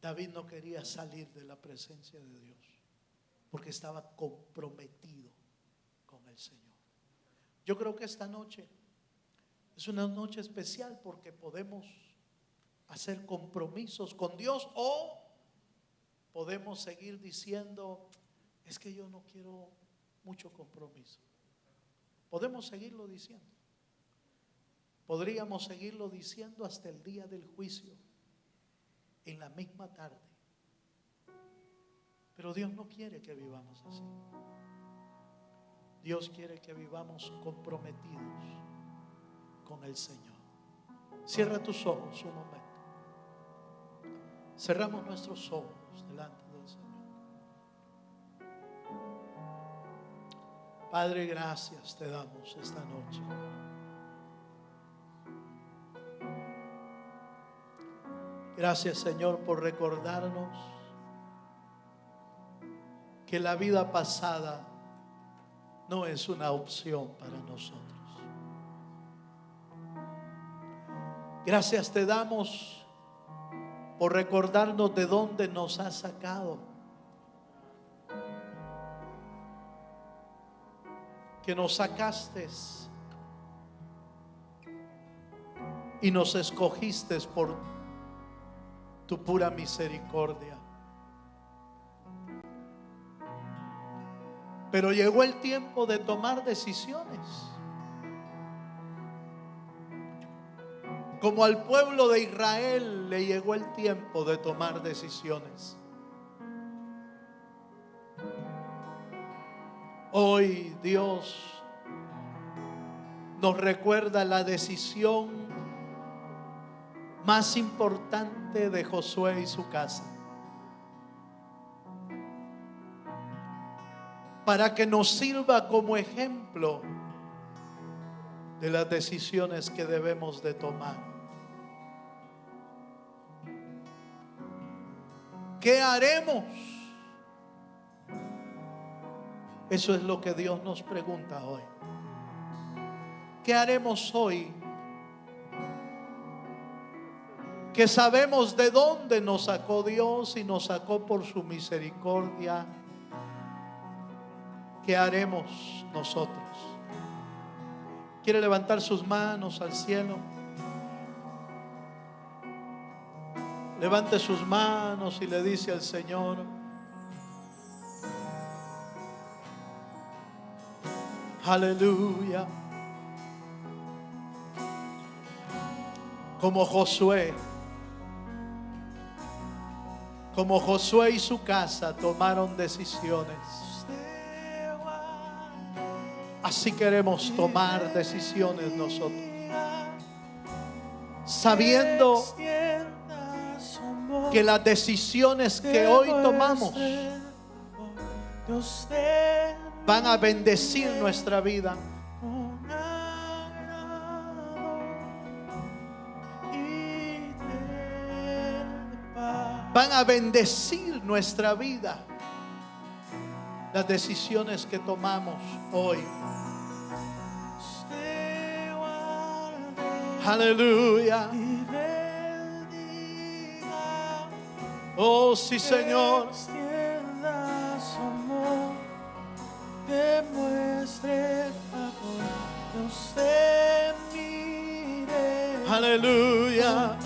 David no quería salir de la presencia de Dios porque estaba comprometido con el Señor. Yo creo que esta noche es una noche especial porque podemos hacer compromisos con Dios, o podemos seguir diciendo: es que yo no quiero mucho compromiso. Podemos seguirlo diciendo. Podríamos seguirlo diciendo hasta el día del juicio, en la misma tarde. Pero Dios no quiere que vivamos así. Dios quiere que vivamos comprometidos con el Señor. Cierra tus ojos un momento. Cerramos nuestros ojos delante del Señor. Padre, gracias te damos esta noche. Gracias, Señor, por recordarnos que la vida pasada no es una opción para nosotros. Gracias te damos por recordarnos de dónde nos has sacado, que nos sacaste y nos escogiste por tu pura misericordia. Pero llegó el tiempo de tomar decisiones. Como al pueblo de Israel le llegó el tiempo de tomar decisiones. Hoy Dios nos recuerda la decisión más importante de Josué y su casa, para que nos sirva como ejemplo de las decisiones que debemos de tomar. ¿Qué haremos? Eso es lo que Dios nos pregunta hoy. ¿Qué haremos hoy? Que sabemos de dónde nos sacó Dios y nos sacó por su misericordia. ¿Qué haremos nosotros? ¿Quiere levantar sus manos al cielo? Levante sus manos y le dice al Señor: aleluya. Como Josué y su casa tomaron decisiones, así queremos tomar decisiones nosotros, sabiendo que las decisiones que hoy tomamos van a bendecir nuestra vida, van a bendecir nuestra vida. Las decisiones que tomamos hoy. Aleluya. Oh sí, Señor. Aleluya.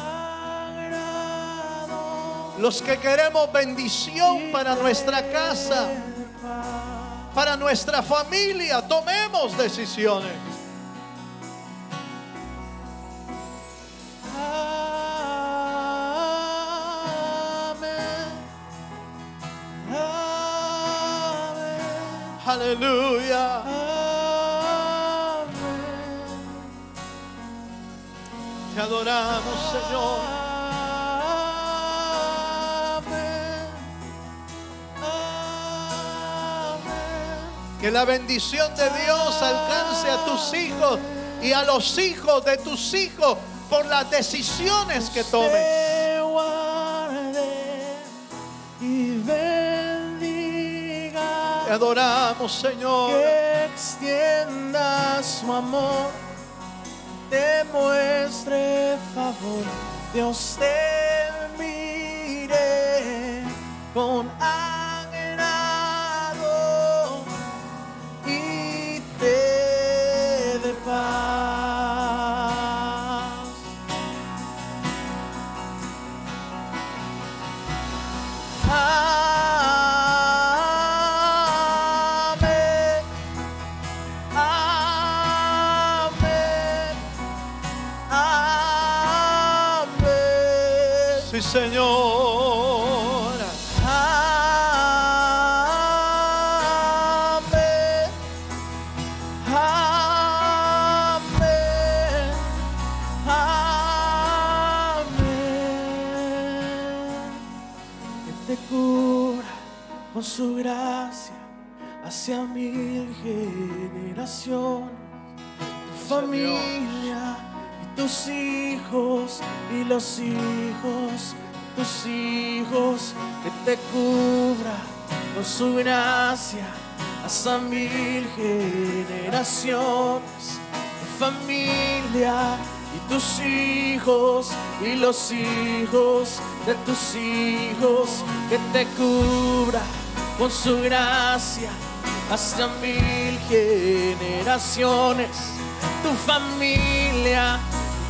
Los que queremos bendición para nuestra casa, para nuestra familia, tomemos decisiones. Amén. Amén. Aleluya. Amén. Te adoramos, Señor. Que la bendición de Dios alcance a tus hijos y a los hijos de tus hijos por las decisiones que tomes. Te adoramos, Señor. Que extienda su amor, te muestre favor. Dios te mire con Señor. Amén. Amén. Amén. Que te cubra con su gracia hacia 1000 generaciones, tu familia y tus hijos y los hijos, tus hijos, que te cubra con su gracia hasta 1000 generaciones, tu familia y tus hijos y los hijos de tus hijos, que te cubra con su gracia hasta 1000 generaciones, tu familia,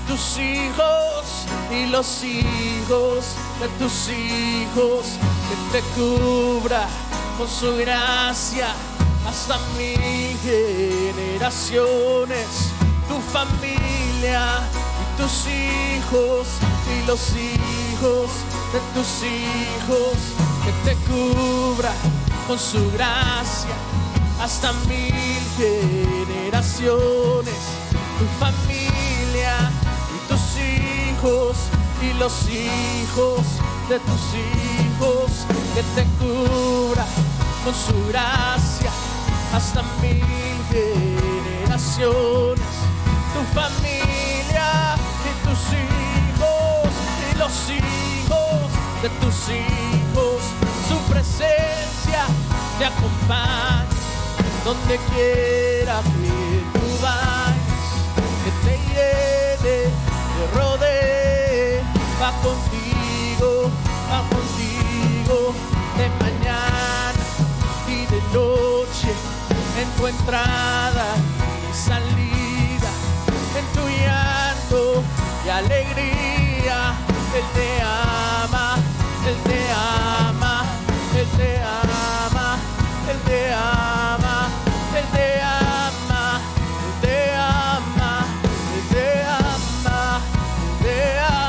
tus hijos y los hijos de tus hijos, que te cubra con su gracia hasta 1000 generaciones, tu familia y tus hijos y los hijos de tus hijos, que te cubra con su gracia hasta 1000 generaciones, tu familia y tus hijos y los hijos de tus hijos, que te cubra con su gracia hasta 1000 generaciones, tu familia y tus hijos y los hijos de tus hijos. Su presencia te acompaña donde quiera que tú vayas, que te llene, te rodee, va contigo de mañana y de noche, en tu entrada y salida, en tu llanto y alegría. Él te ama, Él te ama, Él te ama, Él te ama, Él te ama, Él te ama, Él te ama, Él te ama.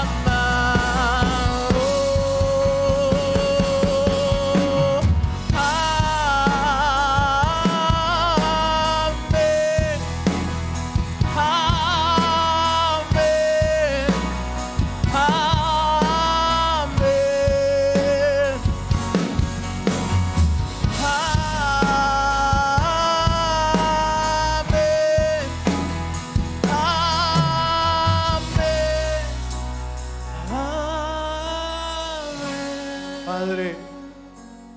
Padre,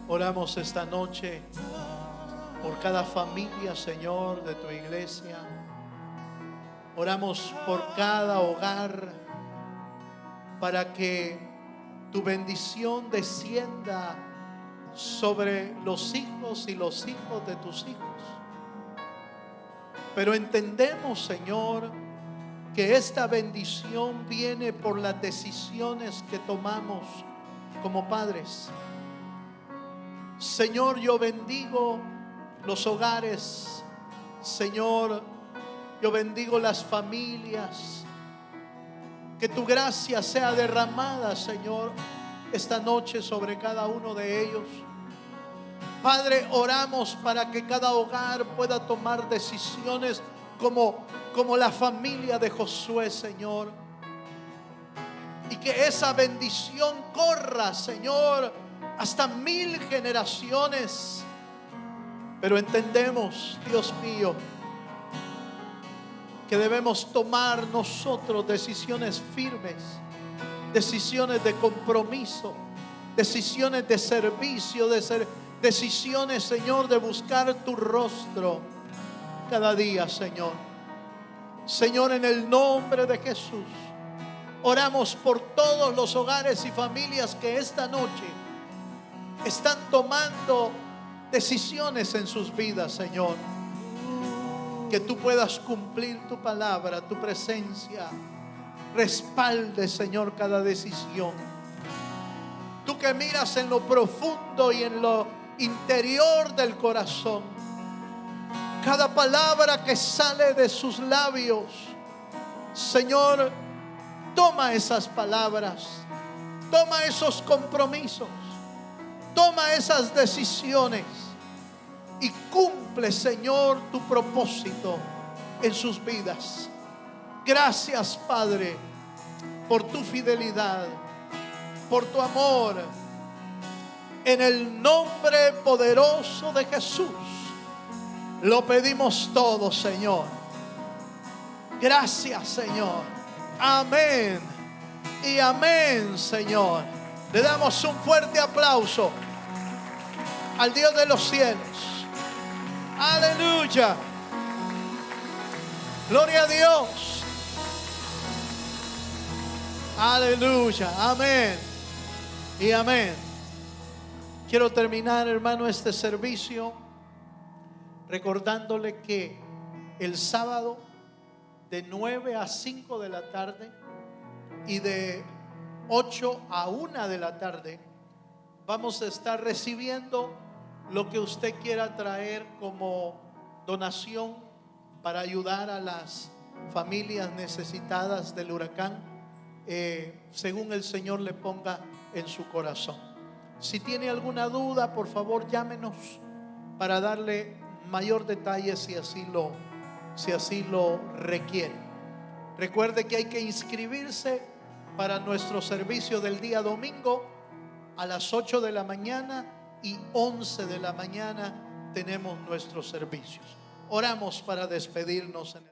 oramos esta noche por cada familia, Señor, de tu iglesia. Oramos por cada hogar para que tu bendición descienda sobre los hijos y los hijos de tus hijos. Pero entendemos, Señor, que esta bendición viene por las decisiones que tomamos como padres. Señor, yo bendigo los hogares. Señor, yo bendigo las familias. Que tu gracia sea derramada, Señor, esta noche sobre cada uno de ellos. Padre, oramos para que cada hogar pueda tomar decisiones como la familia de Josué, Señor. Y que esa bendición corra, Señor, hasta 1000 generaciones. Pero entendemos, Dios mío, que debemos tomar nosotros decisiones firmes, decisiones de compromiso, decisiones de servicio, decisiones, Señor, de buscar tu rostro cada día, Señor. Señor, en el nombre de Jesús, oramos por todos los hogares y familias que esta noche están tomando decisiones en sus vidas, Señor. Que tú puedas cumplir tu palabra, tu presencia respalde, Señor, cada decisión. Tú que miras en lo profundo y en lo interior del corazón, cada palabra que sale de sus labios, Señor, toma esas palabras, toma esos compromisos, toma esas decisiones y cumple, Señor, tu propósito en sus vidas. Gracias, Padre, por tu fidelidad, por tu amor. En el nombre poderoso de Jesús lo pedimos todo, Señor. Gracias, Señor. Amén y amén, Señor. Le damos un fuerte aplauso al Dios de los cielos. Aleluya. Gloria a Dios. Aleluya. Amén y amén. Quiero terminar, hermano, este servicio recordándole que el sábado de 9 a 5 de la tarde y de 8 a 1 de la tarde vamos a estar recibiendo lo que usted quiera traer como donación para ayudar a las familias necesitadas del huracán, según el Señor le ponga en su corazón. Si tiene alguna duda, por favor llámenos para darle mayor detalle si así lo requiere. Recuerde que hay que inscribirse para nuestro servicio del día domingo a las 8 de la mañana y 11 de la mañana tenemos nuestros servicios. Oramos para despedirnos en el